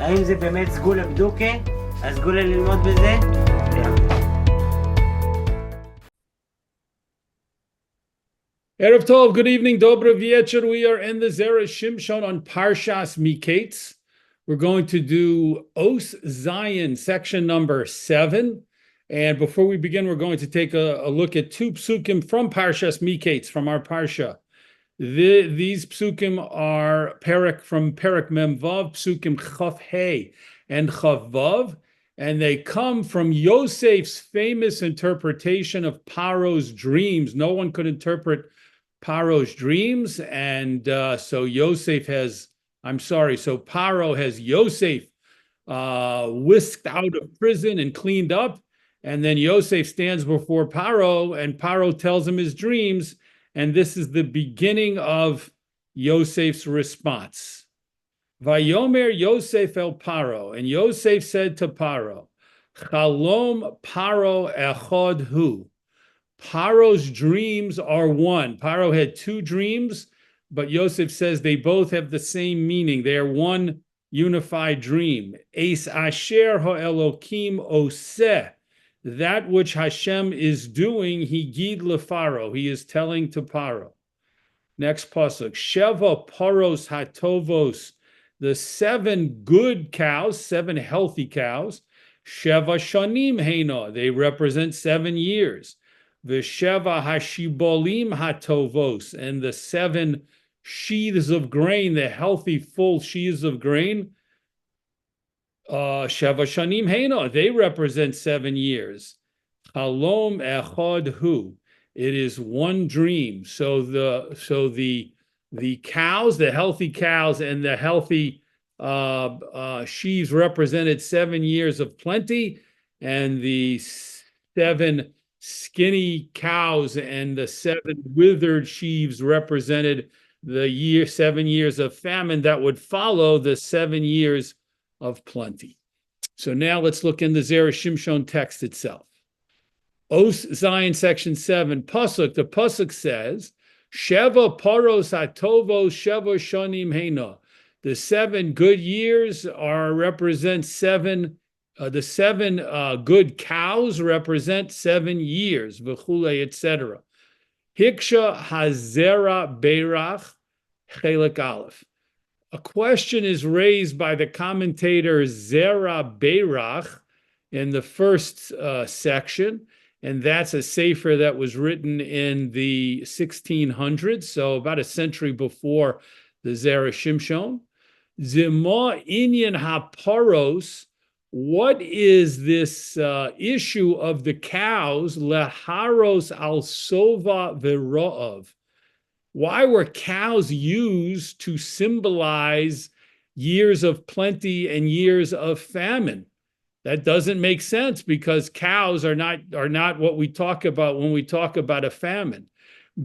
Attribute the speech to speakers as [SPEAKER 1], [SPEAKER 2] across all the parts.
[SPEAKER 1] האם זה באמת סגולה בדוקה? הסגולה ללמוד בזה?
[SPEAKER 2] Erev Tov, good evening, Dobra V'Yetcher. We are in the Zera Shimshon on Parshas Miketz. We're going to do Os Zion, section number 7. And before we begin, we're going to take a look at two psukim from Parshas Miketz, from our Parsha. These psukim are from Perek Mem Vav, psukim Chaf Hey and Chaf Vav, and they come from Yosef's famous interpretation of Paro's dreams. No one could interpret Paro's dreams, and so Paro has Yosef whisked out of prison and cleaned up, and then Yosef stands before Paro, and Paro tells him his dreams, and this is the beginning of Yosef's response. Vayomer Yosef el Paro, and Yosef said to Paro, Chalom Paro echad hu. Paro's dreams are one. Paro had two dreams, but Yosef says they both have the same meaning. They are one unified dream. Eis asher ha'elokim oseh. That which Hashem is doing, he gid leFaro. He is telling to Paro. Next pasuk. Sheva paros hatovos. The 7 good cows, 7 healthy cows. Sheva shanim heina. They represent 7 years. V'sheva hashibolim hatovos, and the 7 sheaths of grain, the healthy full sheaths of grain, sheva shanim heina, they represent 7 years. Halom echad hu, it is one dream. So the cows, the healthy cows, and the healthy sheaves represented 7 years of plenty, and the 7 skinny cows and the 7 withered sheaves represented the 7 years of famine that would follow the 7 years of plenty. So now let's look in the Zera Shimshon text itself. Os Zion section 7, pasuk. The pasuk says, Sheva paros hatovos sheva shanim heina. The 7 good years represent 7. The 7 good cows represent 7 years, v'chule, etc. Hiksha hazera beirach chelik aleph. A question is raised by the commentator Zera Beirach in the first section, and that's a sefer that was written in the 1600s, so about a century before the Zera Shimshon. Zema inyan haparos. What is this issue of the cows, leharos al sova ve'ro'av? Why were cows used to symbolize years of plenty and years of famine? That doesn't make sense, because cows are not what we talk about when we talk about a famine.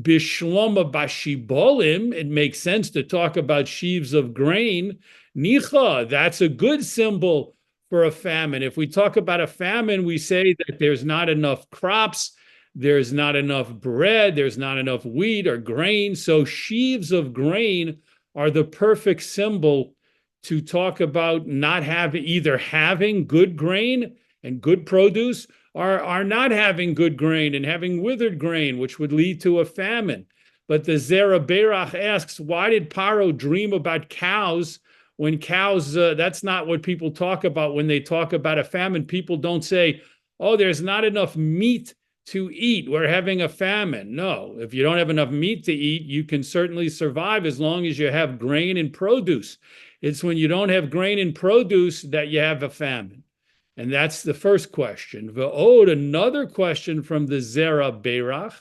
[SPEAKER 2] Bishloma bashibolim, it makes sense to talk about sheaves of grain. Nicha, that's a good symbol for a famine. If we talk about a famine, we say that there's not enough crops, there's not enough bread, there's not enough wheat or grain. So sheaves of grain are the perfect symbol to talk about not having good grain and good produce, or not having good grain and having withered grain, which would lead to a famine. But the Zera Beirach asks, why did Paro dream about cows? When cows, that's not what people talk about when they talk about a famine. People don't say, oh, there's not enough meat to eat, we're having a famine. No, if you don't have enough meat to eat, you can certainly survive as long as you have grain and produce. It's when you don't have grain and produce that you have a famine. And that's the first question. V'od, another question from the Zera Beirach,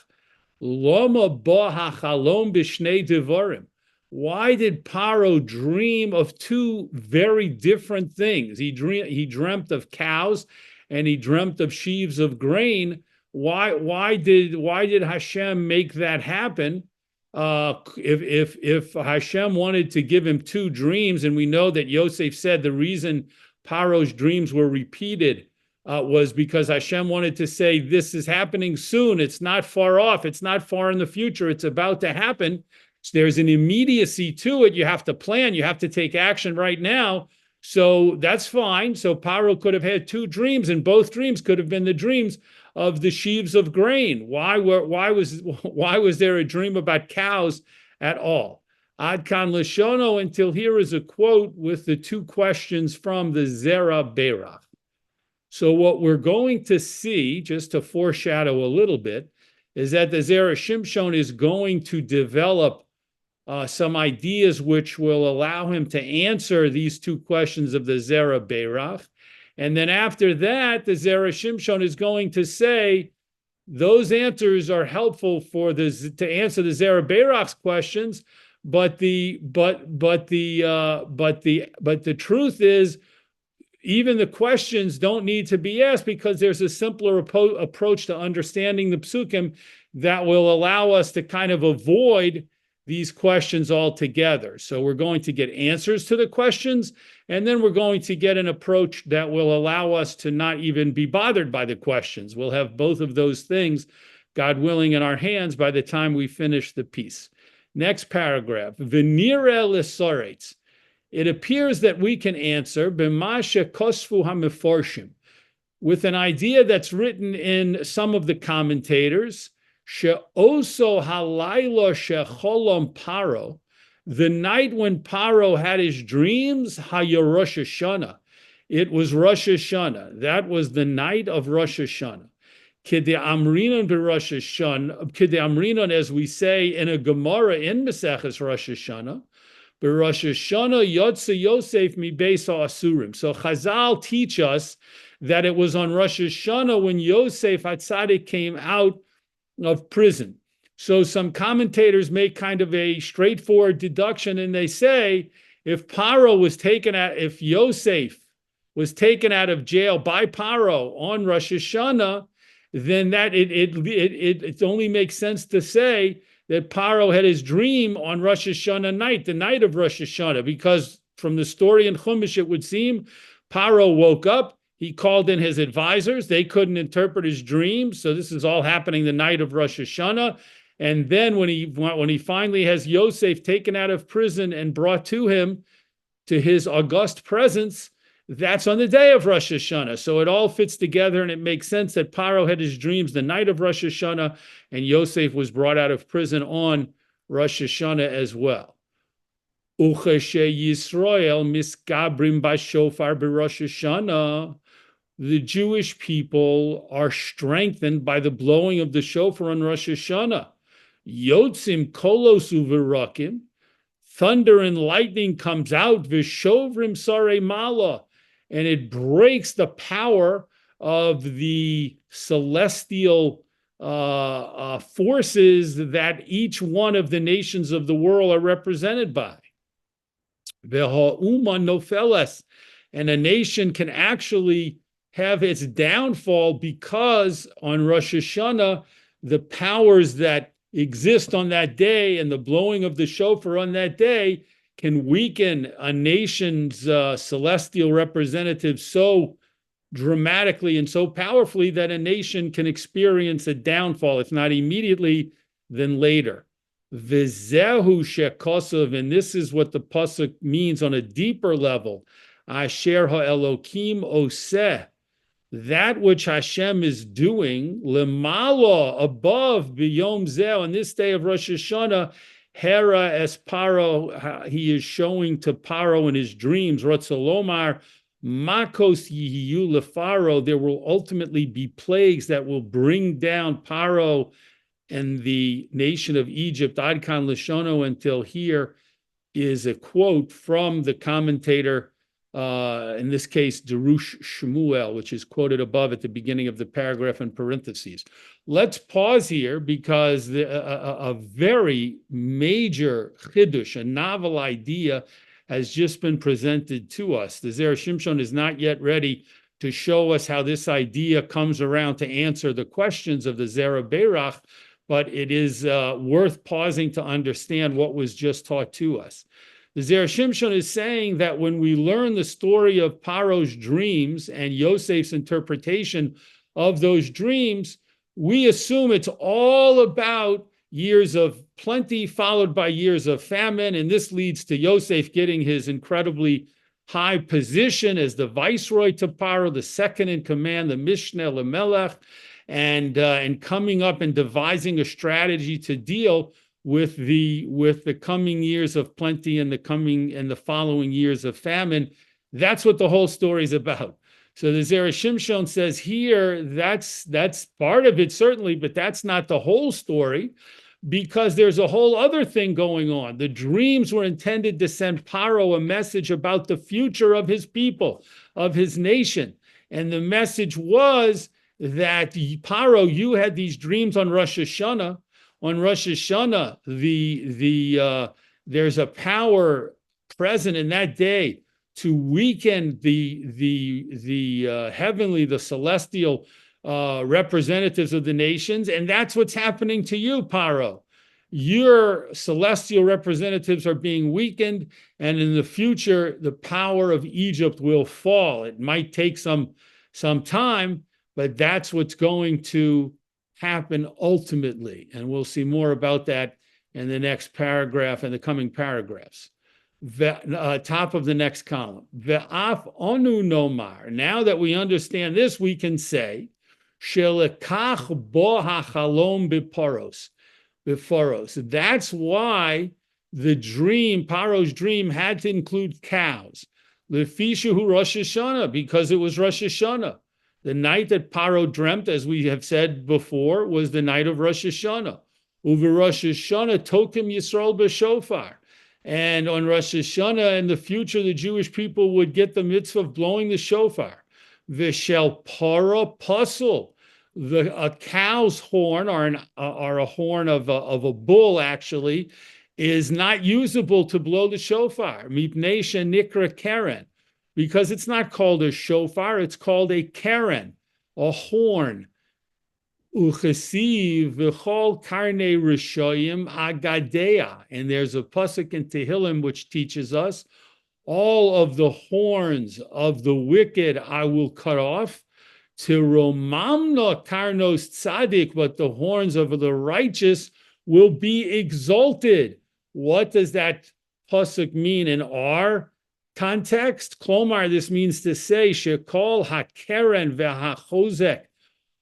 [SPEAKER 2] Loma bo hachalom b'shnei devarim. Why did Paro dream of 2 very different things? He dreamt of cows and he dreamt of sheaves of grain. Why did Hashem make that happen? If Hashem wanted to give him 2 dreams, and we know that Yosef said the reason Paro's dreams were repeated was because Hashem wanted to say, this is happening soon. It's not far off. It's not far in the future. It's about to happen. There's an immediacy to it. You have to plan. You have to take action right now. So that's fine. So Paro could have had two dreams, and both dreams could have been the dreams of the sheaves of grain. Why was there a dream about cows at all? Ad kan Lashono, until here is a quote with the two questions from the Zera Berach. So what we're going to see, just to foreshadow a little bit, is that the Zera Shimshon is going to develop some ideas which will allow him to answer these two questions of the Zera Berach. And then after that, the Zera Shimshon is going to say those answers are helpful to answer the Zera Berach's questions, but the truth is, even the questions don't need to be asked because there's a simpler approach to understanding the psukim that will allow us to kind of avoid these questions altogether. So we're going to get answers to the questions, and then we're going to get an approach that will allow us to not even be bothered by the questions. We'll have both of those things, God willing, in our hands by the time we finish the piece. Next paragraph, V'nireh l'soretz. It appears that we can answer b'mashe kosfu ha'meforshim, with an idea that's written in some of the commentators, she'oso halaylo shecholom paro, the night when Paro had his dreams, haya Rosh Hashanah. It was Rosh Hashanah. That was the night of Rosh Hashanah. Kidei amrinon b'Rosh Hashanah, kidei amrinon, as we say in a Gemara in Maseches Rosh Hashanah, Rosh Hashanah Yotze Yosef mi Beis Asurim. So Chazal teach us that it was on Rosh Hashanah when Yosef HaTzadik came out of prison. So some commentators make kind of a straightforward deduction, and they say if Yosef was taken out of jail by Paro on Rosh Hashanah, then that it only makes sense to say that Paro had his dream on Rosh Hashanah night, the night of Rosh Hashanah, because from the story in Chumash, it would seem Paro woke up, he called in his advisors, they couldn't interpret his dream, so this is all happening the night of Rosh Hashanah, and then when he finally has Yosef taken out of prison and brought to him, to his august presence, that's on the day of Rosh Hashanah. So it all fits together, and it makes sense that Paro had his dreams the night of Rosh Hashanah, and Yosef was brought out of prison on Rosh Hashanah as well. Ucheshe Yisrael miskabrim b'shofar b'Rosh Hashanah. The Jewish people are strengthened by the blowing of the shofar on Rosh Hashanah. Yotzim kolos uverakim. Thunder and lightning comes out, v'shovrim sarei mala, and it breaks the power of the celestial forces that each one of the nations of the world are represented by. V'ha'uma nofeles, and a nation can actually have its downfall because on Rosh Hashanah, the powers that exist on that day and the blowing of the shofar on that day can weaken a nation's celestial representative so dramatically and so powerfully that a nation can experience a downfall, if not immediately, then later. V'zehu shekosov, and this is what the pasuk means on a deeper level. Asher ha'elokim oseh, that which Hashem is doing, lemala, above, b'yom zeh, on this day of Rosh Hashanah, hera es Paro, he is showing to Paro in his dreams, Ratzalomar, makos yihiyu lefaro, there will ultimately be plagues that will bring down Paro and the nation of Egypt, ad kan Lashono, until here is a quote from the commentator, in this case, Derush Shmuel, which is quoted above at the beginning of the paragraph in parentheses. Let's pause here because a very major chidush, a novel idea, has just been presented to us. The Zera Shimshon is not yet ready to show us how this idea comes around to answer the questions of the Zera Berach, but it is worth pausing to understand what was just taught to us. The Zera Shimshon is saying that when we learn the story of Paro's dreams and Yosef's interpretation of those dreams, we assume it's all about years of plenty followed by years of famine, and this leads to Yosef getting his incredibly high position as the viceroy to Paro, the second in command, the Mishneh Lamelech, and coming up and devising a strategy to deal with the coming years of plenty and the following years of famine. That's what the whole story is about. So the Zera Shimshon says here, that's part of it, certainly, but that's not the whole story, because there's a whole other thing going on. The dreams were intended to send Paro a message about the future of his people, of his nation. And the message was that, Paro, you had these dreams on Rosh Hashanah. On Rosh Hashanah, there's a power present in that day to weaken the heavenly, the celestial representatives of the nations, and that's what's happening to you, Paro. Your celestial representatives are being weakened, and in the future, the power of Egypt will fall. It might take some time, but that's what's going to happen ultimately, and we'll see more about that in the next paragraph and the coming paragraphs. Top of the next column. Ve'af onu nomar. Now that we understand this, we can say, Shelekach bo hachalom biporos. That's why the dream, Paro's dream, had to include cows. Lefishahu Rosh Hashanah, because it was Rosh Hashanah. The night that Paro dreamt, as we have said before, was the night of Rosh Hashanah. Uve Rosh Hashanah tokim Yisrael b'shofar. And on Rosh Hashanah in the future, the Jewish people would get the mitzvah of blowing the shofar. V'shel para pasul. A cow's horn, or a horn of a bull, actually, is not usable to blow the shofar. Mipnei shenikra keren. Because it's not called a shofar, it's called a keren, a horn. Uchesiv v'chol karnei rishoyim agadea. And there's a pasuk in Tehillim which teaches us, all of the horns of the wicked I will cut off. Tiromamna karnos tzadik, but the horns of the righteous will be exalted. What does that pasuk mean in our context? Klomar, this means to say, shekol hakeren v'hachozek,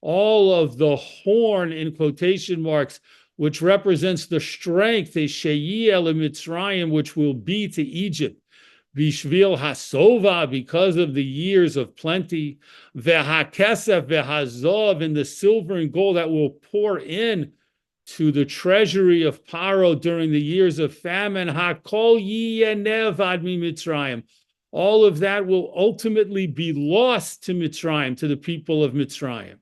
[SPEAKER 2] all of the horn, in quotation marks, which represents the strength, a sheyiel Mitzrayim, which will be to Egypt. Bishvil hasova, because of the years of plenty. V'hakesef v'hazov, and the silver and gold that will pour in to the treasury of Paro during the years of famine. Hakol yiyenev ad Mitzrayim. All of that will ultimately be lost to Mitzrayim, to the people of Mitzrayim.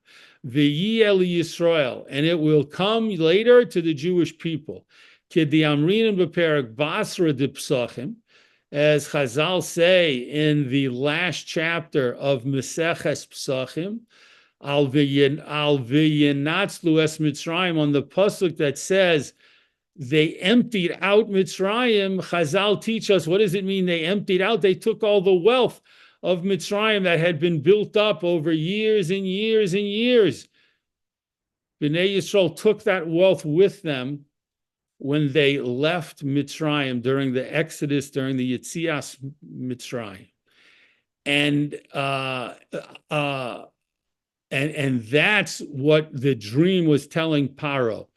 [SPEAKER 2] V'yiyel Yisrael, and it will come later to the Jewish people. K'di amrinim b'perek basra de psachim, as Chazal say in the last chapter of Meseches Psachim, al v'yinatzlu es Mitzrayim, on the pasuk that says they emptied out Mitzrayim. Chazal teach us, what does it mean they emptied out? They took all the wealth of Mitzrayim that had been built up over years and years and years. Bnei Yisrael took that wealth with them when they left Mitzrayim during the Exodus, during the Yetzias Mitzrayim. And that's what the dream was telling Paro.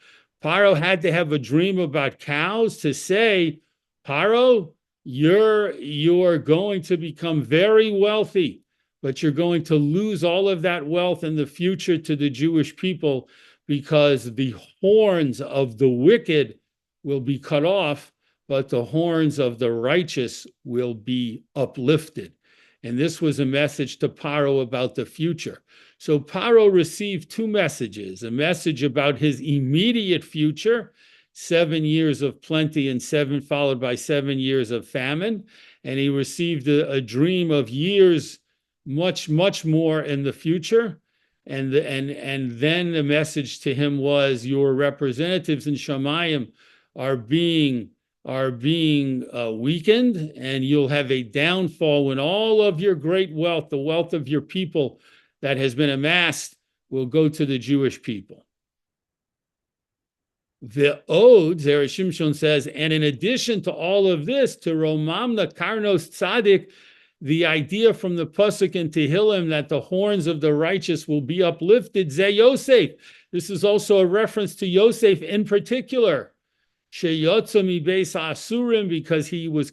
[SPEAKER 2] Paro had to have a dream about cows to say, Paro, you're going to become very wealthy, but you're going to lose all of that wealth in the future to the Jewish people, because the horns of the wicked will be cut off, but the horns of the righteous will be uplifted. And this was a message to Paro about the future. So Paro received two messages: a message about his immediate future, 7 years of plenty and followed by 7 years of famine. And he received a dream of years, much, much more in the future. And then the message to him was, your representatives in Shamayim are being weakened, and you'll have a downfall when all of your great wealth, the wealth of your people that has been amassed, will go to the Jewish people. The Ode, Zera Shimshon says, and in addition to all of this, to Romamna Karnos Tzadik, the idea from the Pasuk in Tehillim that the horns of the righteous will be uplifted, Ze Yosef. This is also a reference to Yosef in particular. Sheyotza mibeis asurim, because he was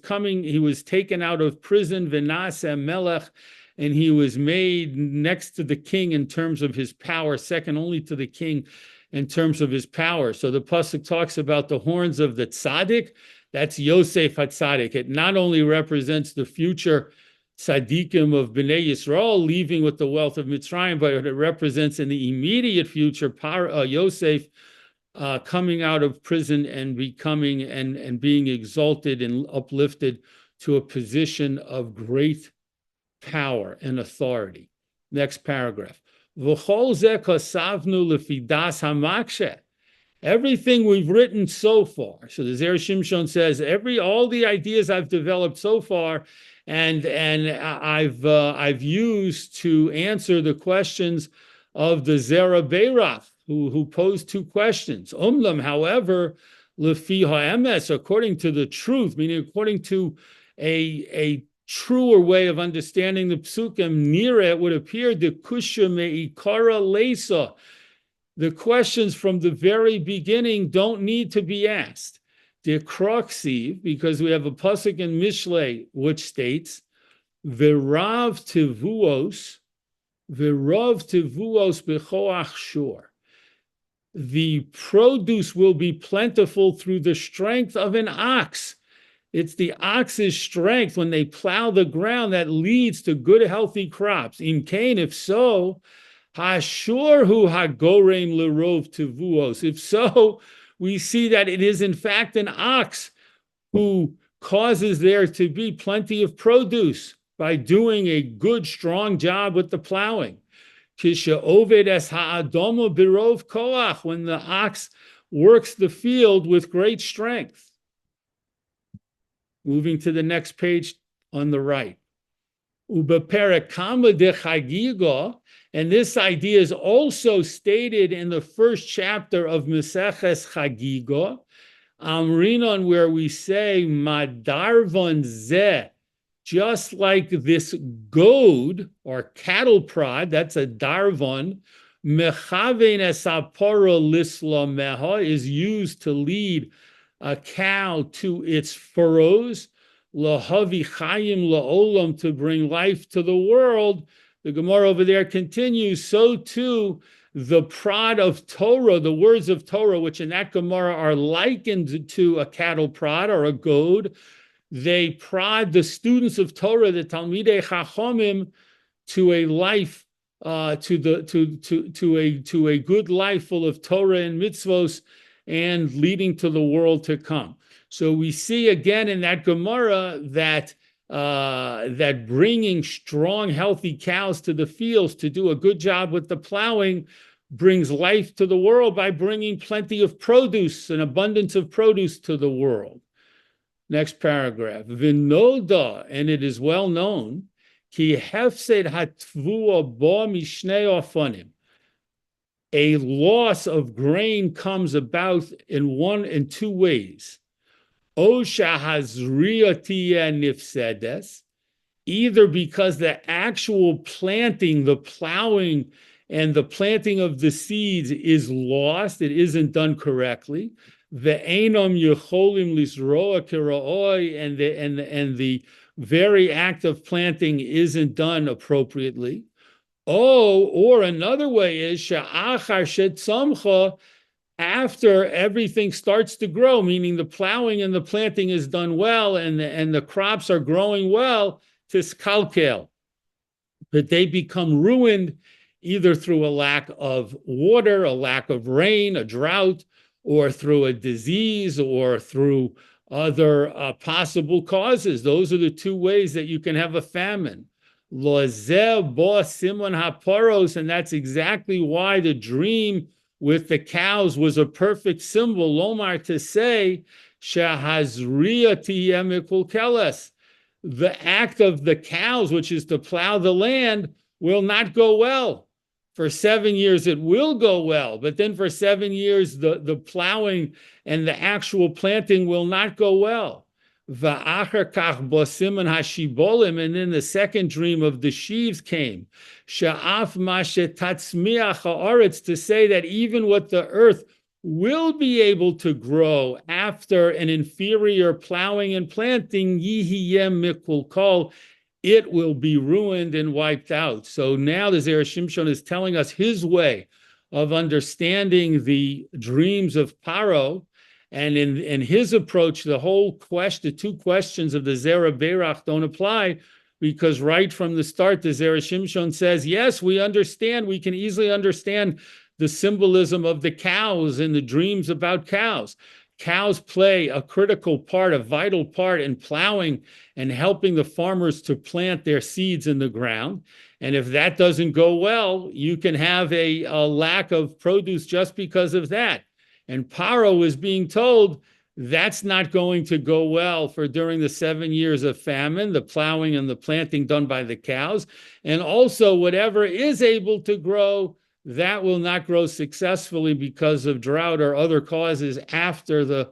[SPEAKER 2] taken out of prison, v'naseh melech, and he was made next to the king in terms of his power, second only to the king in terms of his power. So the pasuk talks about the horns of the tzaddik. That's Yosef HaTzaddik. It not only represents the future tzaddikim of Bnei Yisrael leaving with the wealth of Mitzrayim, but it represents in the immediate future Yosef coming out of prison and becoming and being exalted and uplifted to a position of great power and authority. Next paragraph. Everything we've written so far. So the Zera Shimshon says all the ideas I've developed so far, and I've used to answer the questions of the Zera Beirach, who posed two questions. However, lefi ha'emes, according to the truth, meaning according to a truer way of understanding the psukim, nira, it would appear the kusha me'ikara leisa. The questions from the very beginning don't need to be asked. The kroksiv, because we have a pasuk in Mishlei which states, "V'rav tevuos b'choach shur." The produce will be plentiful through the strength of an ox. It's the ox's strength when they plow the ground that leads to good, healthy crops. In Kahn, if so, hashur hu hagorem lerov tevuos. If so, we see that it is in fact an ox who causes there to be plenty of produce by doing a good, strong job with the plowing. When the ox works the field with great strength. Moving to the next page on the right. And this idea is also stated in the first chapter of Meseches Chagiga, Amrinon, where we say, Madarvon zeh, just like this goad or cattle prod, that's a darvon, mechaven esaporo lisla meha, is used to lead a cow to its furrows, lahavi chayim laolam, to bring life to the world. The Gemara over there continues, so too the prod of Torah, the words of Torah, which in that Gemara are likened to a cattle prod or a goad, they prod the students of Torah, the Talmidei Chachomim, to a life, to a good life full of Torah and mitzvos, and leading to the world to come. So we see again in that Gemara that bringing strong, healthy cows to the fields to do a good job with the plowing brings life to the world by bringing plenty of produce, an abundance of produce to the world. Next paragraph. V'noda, and it is well known, ki hefsed hatvua ba mishnei ofanim. A loss of grain comes about in two ways. O shahazriya tiya nifsedes, either because the actual planting, the plowing, and the planting of the seeds is lost, it isn't done correctly. Ve'enom yecholim lisroa kiraoi, and the very act of planting isn't done appropriately. Oh, or another way is sha'achar shetzamcha, after everything starts to grow, meaning the plowing and the planting is done well, and the crops are growing well, tiskalkel, but they become ruined either through a lack of water, a lack of rain, a drought, or through a disease, or through other possible causes. Those are the two ways that you can have a famine. Lozeh bo simon haparos, and that's exactly why the dream with the cows was a perfect symbol, lomar, to say, shahazriya tiyemikul keles. The act of the cows, which is to plow the land, will not go well. For 7 years, it will go well, but then for 7 years, the plowing and the actual planting will not go well. Va'achar kach bosiman hashibolim, and then the second dream of the sheaves came. Sha'af mashe tatzmiach ha'aretz, to say that even what the earth will be able to grow after an inferior plowing and planting, yihiyem mikulkol, it will be ruined and wiped out. So now the Zera Shimshon is telling us his way of understanding the dreams of Paro. And in his approach, the two questions of the Zera Berach don't apply, because right from the start, the Zera Shimshon says, yes, we understand, we can easily understand the symbolism of the cows and the dreams about cows. Cows play a critical part, a vital part in plowing and helping the farmers to plant their seeds in the ground. And if that doesn't go well, you can have a lack of produce just because of that. And Paro is being told that's not going to go well for during the 7 years of famine, the plowing and the planting done by the cows. And also whatever is able to grow, that will not grow successfully because of drought or other causes after the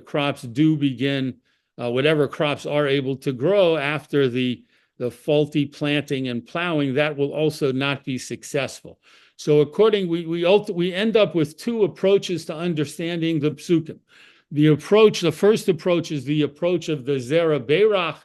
[SPEAKER 2] crops do begin, whatever crops are able to grow after the faulty planting and plowing, that will also not be successful. So we end up with two approaches to understanding the psukim. The first approach is the approach of the Zera Berach,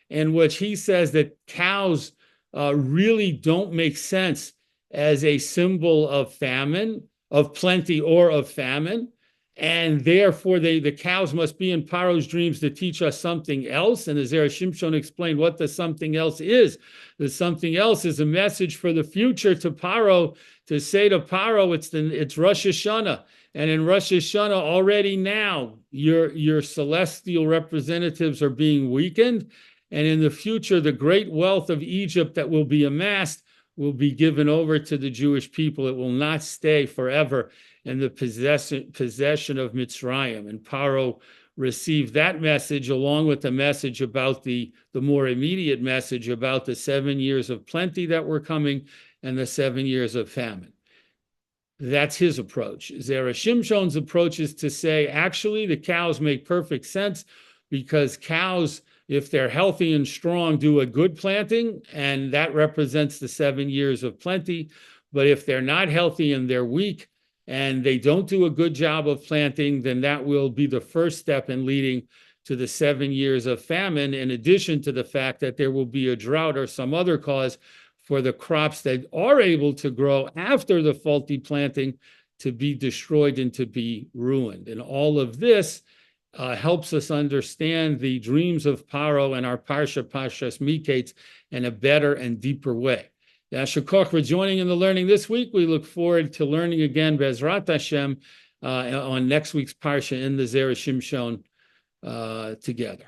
[SPEAKER 2] in which he says that cows really don't make sense as a symbol of famine, of plenty or of famine. And therefore, the cows must be in Paro's dreams to teach us something else. And the Zera Shimshon explained what the something else is. The something else is a message for the future to Paro, to say to Paro, it's Rosh Hashanah. And in Rosh Hashanah, already now, your celestial representatives are being weakened. And in the future, the great wealth of Egypt that will be amassed will be given over to the Jewish people. It will not stay forever in the possession of Mitzrayim. And Paro received that message along with the message about the more immediate message about the 7 years of plenty that were coming and the 7 years of famine. That's his approach. Zera Shimshon's approach is to say, actually, the cows make perfect sense, because cows, if they're healthy and strong, do a good planting, and that represents the 7 years of plenty. But if they're not healthy and they're weak and they don't do a good job of planting, then that will be the first step in leading to the 7 years of famine, in addition to the fact that there will be a drought or some other cause for the crops that are able to grow after the faulty planting to be destroyed and to be ruined. And all of this helps us understand the dreams of Paro and our Parshas Miketz in a better and deeper way. Yasher Koch for joining in the learning this week. We look forward to learning again, Bezrat Hashem, on next week's Parsha in the Zera Shimshon together.